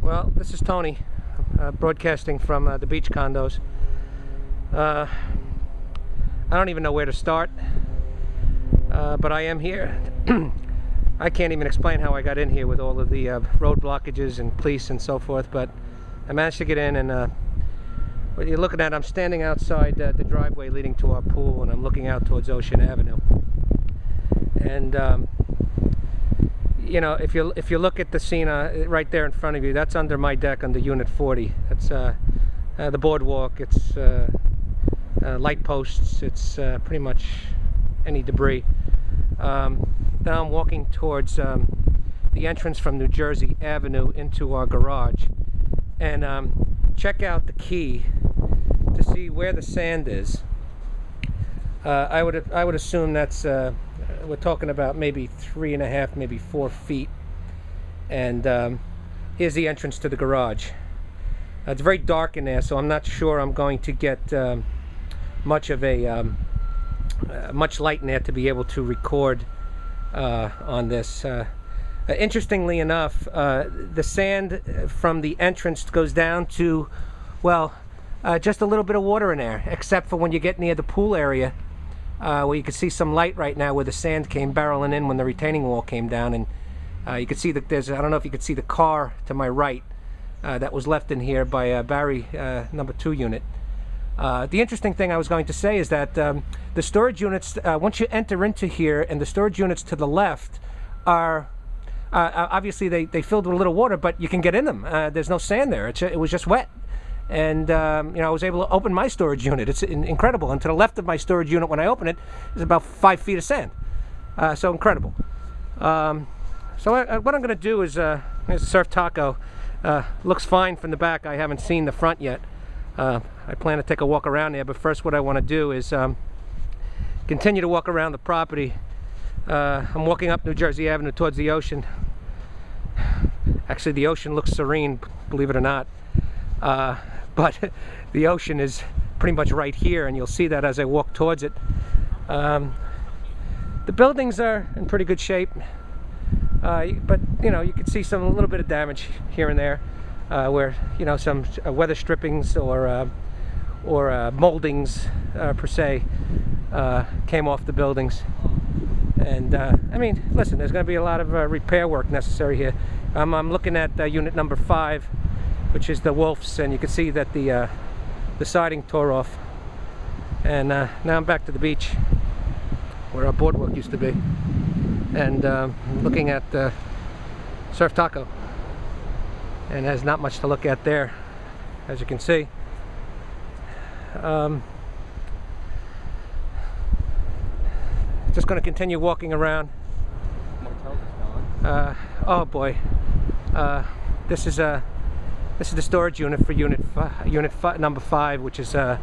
Well, this is Tony, broadcasting from the beach condos. I don't even know where to start, but I am here. I can't even explain how I got in here with all of the road blockages and police and so forth, but I managed to get in, and what you're looking at, I'm standing outside the driveway leading to our pool, and I'm looking out towards Ocean Avenue. And you know, if you look at the scene right there in front of you, that's under my deck under Unit 40. That's the boardwalk. It's light posts. It's pretty much any debris. Now I'm walking towards the entrance from New Jersey Avenue into our garage, and check out the key to see where the sand is. I would assume that's we're talking about maybe 3.5, maybe 4 feet. And here's the entrance to the garage. It's very dark in there, so I'm not sure I'm going to get much of a much light in there to be able to record on this. Interestingly enough, the sand from the entrance goes down to, well, just a little bit of water in there, except for when you get near the pool area, where you can see some light right now where the sand came barreling in when the retaining wall came down, and you can see that there's, I don't know if you can see the car to my right that was left in here by Barry, number 2 unit. The interesting thing I was going to say is that the storage units, once you enter into here, and the storage units to the left are obviously they filled with a little water, but you can get in them. There's no sand there. It was just wet. And you know, I was able to open my storage unit. It's incredible. And to the left of my storage unit, when I open it, is about 5 feet of sand. So incredible. So what I'm going to do is, there's a Surf Taco. Looks fine from the back. I haven't seen the front yet. I plan to take a walk around there, but first what I want to do is continue to walk around the property. I'm walking up New Jersey Avenue towards the ocean. Actually, the ocean looks serene, believe it or not. But the ocean is pretty much right here, and you'll see that as I walk towards it. The buildings are in pretty good shape, but you know, you can see a little bit of damage here and there, where you know, some weather strippings or moldings per se came off the buildings. And I mean, listen, there's going to be a lot of repair work necessary here. I'm looking at unit number 5, which is the Wolf's, and you can see that the siding tore off. And now I'm back to the beach where our boardwalk used to be, and looking at Surf Taco, and there's not much to look at there, as you can see. Just going to continue walking around. Oh boy, this is the storage unit for unit number 5, which is the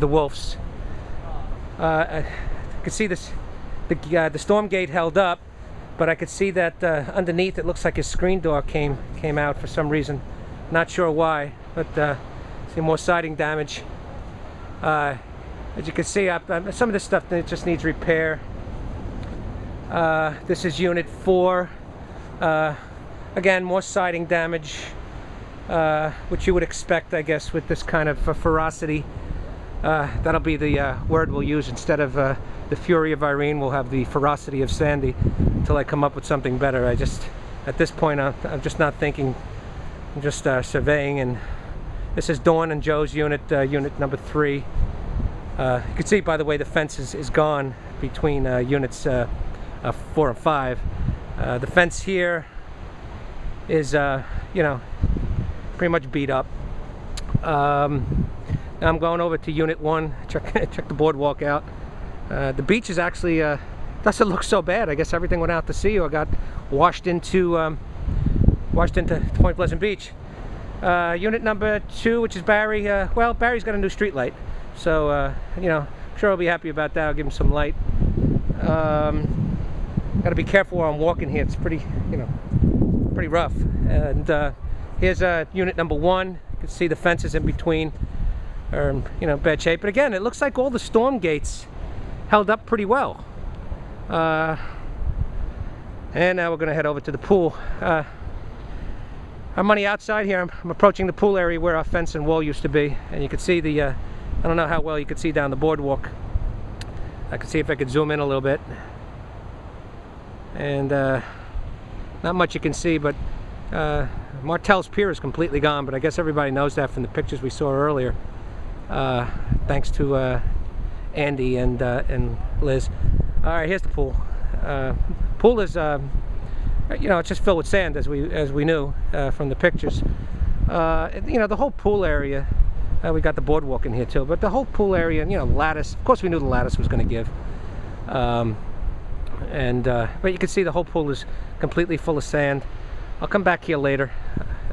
Wolf's. You can see this. The storm gate held up, but I could see that underneath it looks like his screen door came out for some reason. Not sure why, but see more siding damage. As you can see, some of this stuff that just needs repair. This is unit 4. Again, more siding damage, which you would expect, I guess, with this kind of ferocity. That'll be the word we'll use instead of the fury of Irene. We'll have the ferocity of Sandy until I come up with something better. At this point, I'm just not thinking. I'm just surveying. And this is Dawn and Joe's unit, unit number 3. You can see, by the way, the fence is gone between units 4 and 5. The fence here is, you know, pretty much beat up. Now I'm going over to unit 1, check the boardwalk out. The beach is actually doesn't look so bad. I guess everything went out to sea or got washed into Point Pleasant Beach. Unit number 2, which is Barry. Well, Barry's got a new street light, so you know, I'm sure I'll be happy about that. I'll give him some light. Got to be careful where I'm walking here. It's pretty, you know, pretty rough. And here's unit number 1. You can see the fences in between are in, you know, bad shape. But again, it looks like all the storm gates held up pretty well. And now we're going to head over to the pool. I'm on the outside here. I'm approaching the pool area where our fence and wall used to be, and you can see the I don't know how well you can see down the boardwalk. I can see if I could zoom in a little bit, and not much you can see, but Martell's Pier is completely gone, but I guess everybody knows that from the pictures we saw earlier, thanks to Andy and Liz. All right, here's the pool. Pool is, you know, it's just filled with sand, as we knew from the pictures. You know, the whole pool area. We got the boardwalk in here too, but the whole pool area, you know, lattice. Of course, we knew the lattice was going to give. But you can see the whole pool is completely full of sand. I'll come back here later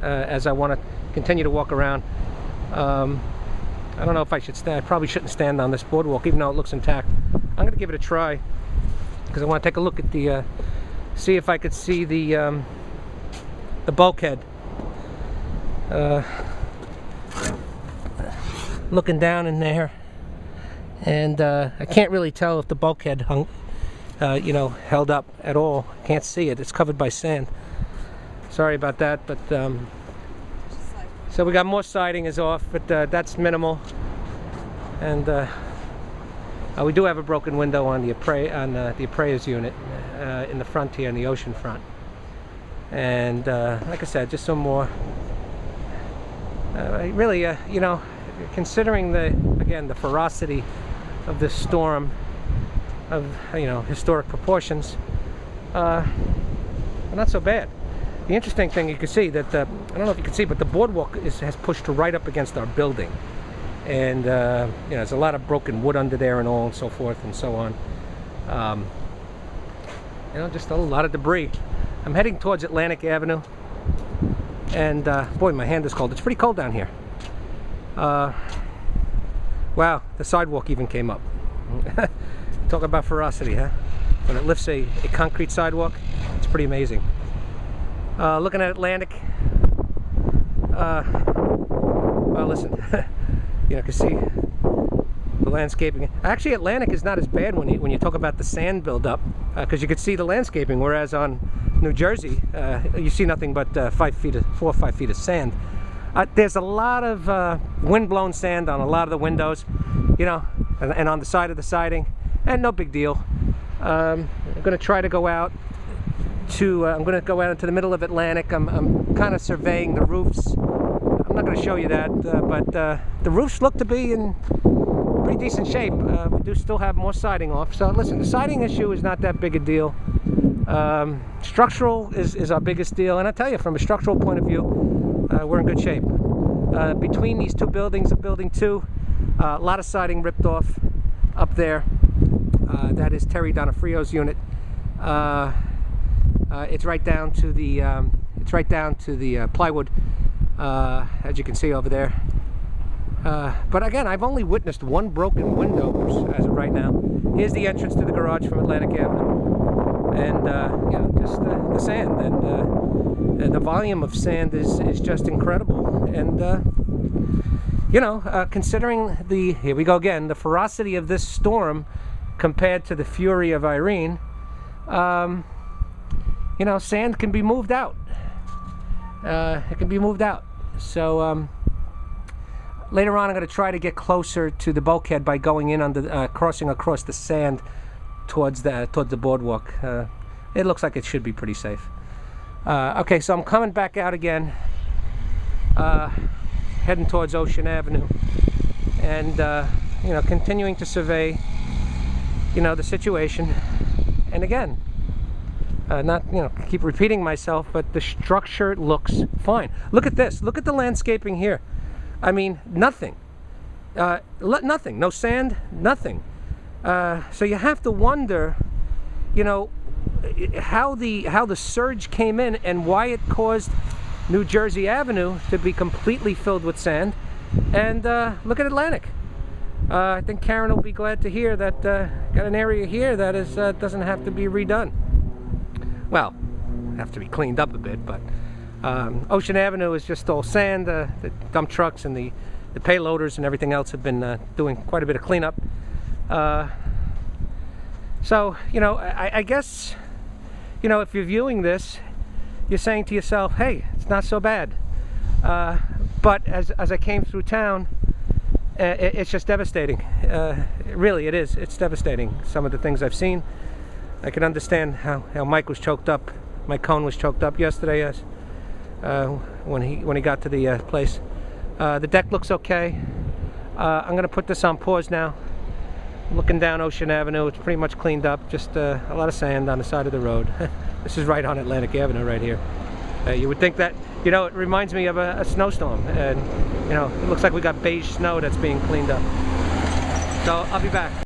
as I want to continue to walk around. I don't know if I should stand. I probably shouldn't stand on this boardwalk, even though it looks intact. I'm going to give it a try because I want to take a look at the, see if I could see the bulkhead. Looking down in there, and I can't really tell if the bulkhead hung, you know, held up at all. Can't see it. It's covered by sand. Sorry about that, but so we got more siding is off, but that's minimal, and we do have a broken window on the appraiser's unit in the front here, in the ocean front, and like I said, just some more. Really, you know, considering the ferocity of this storm, of, you know, historic proportions, not so bad. The interesting thing you can see that I don't know if you can see, but the boardwalk has pushed right up against our building, and you know, there's a lot of broken wood under there and all and so forth and so on. You know, just a lot of debris. I'm heading towards Atlantic Avenue, and boy, my hand is cold. It's pretty cold down here. Wow, the sidewalk even came up. Talk about ferocity, huh? When it lifts a concrete sidewalk, it's pretty amazing. Looking at Atlantic. Well, listen, you know, you can see the landscaping. Actually, Atlantic is not as bad when you talk about the sand buildup, because you could see the landscaping, whereas on New Jersey, you see nothing but 4 or 5 feet of sand. There's a lot of wind-blown sand on a lot of the windows, you know, and on the side of the siding, and no big deal. I'm going to try to go out to, I'm going to go out into the middle of Atlantic. I'm kind of surveying the roofs. I'm not going to show you that, but the roofs look to be in pretty decent shape. We do still have more siding off. So listen, the siding issue is not that big a deal. Structural is our biggest deal, and I tell you, from a structural point of view, we're in good shape. Between these two buildings, of building 2, a lot of siding ripped off up there. That is Terry Donofrio's unit. It's right down to the plywood, as you can see over there. But again, I've only witnessed 1 broken window as of right now. Here's the entrance to the garage from Atlantic Avenue, and you know, just the sand, and the volume of sand is just incredible. And you know, considering here we go again, the ferocity of this storm compared to the fury of Irene, you know, sand can be moved out. It can be moved out. So later on, I'm going to try to get closer to the bulkhead by going in under, crossing across the sand towards the boardwalk. It looks like it should be pretty safe. Okay, so I'm coming back out again, heading towards Ocean Avenue, and you know, continuing to survey, you know, the situation. And again, not, you know, keep repeating myself, but the structure looks fine. Look at this. Look at the landscaping here. I mean, nothing. Nothing. No sand. Nothing. So you have to wonder, you know, how the surge came in and why it caused New Jersey Avenue to be completely filled with sand. And look at Atlantic. I think Karen will be glad to hear that got an area here that is doesn't have to be redone. Well, have to be cleaned up a bit, but Ocean Avenue is just all sand. The dump trucks and the payloaders and everything else have been doing quite a bit of cleanup. So, you know, I guess, you know, if you're viewing this, you're saying to yourself, hey, it's not so bad. But as I came through town, it's just devastating. Really, it is. It's devastating. Some of the things I've seen. I can understand how Mike was choked up. My cone was choked up yesterday when he got to the place. The deck looks okay. I'm going to put this on pause now. Looking down Ocean Avenue, it's pretty much cleaned up. Just a lot of sand on the side of the road. This is right on Atlantic Avenue right here. You would think that, you know, it reminds me of a snowstorm. And, you know, it looks like we got beige snow that's being cleaned up. So I'll be back.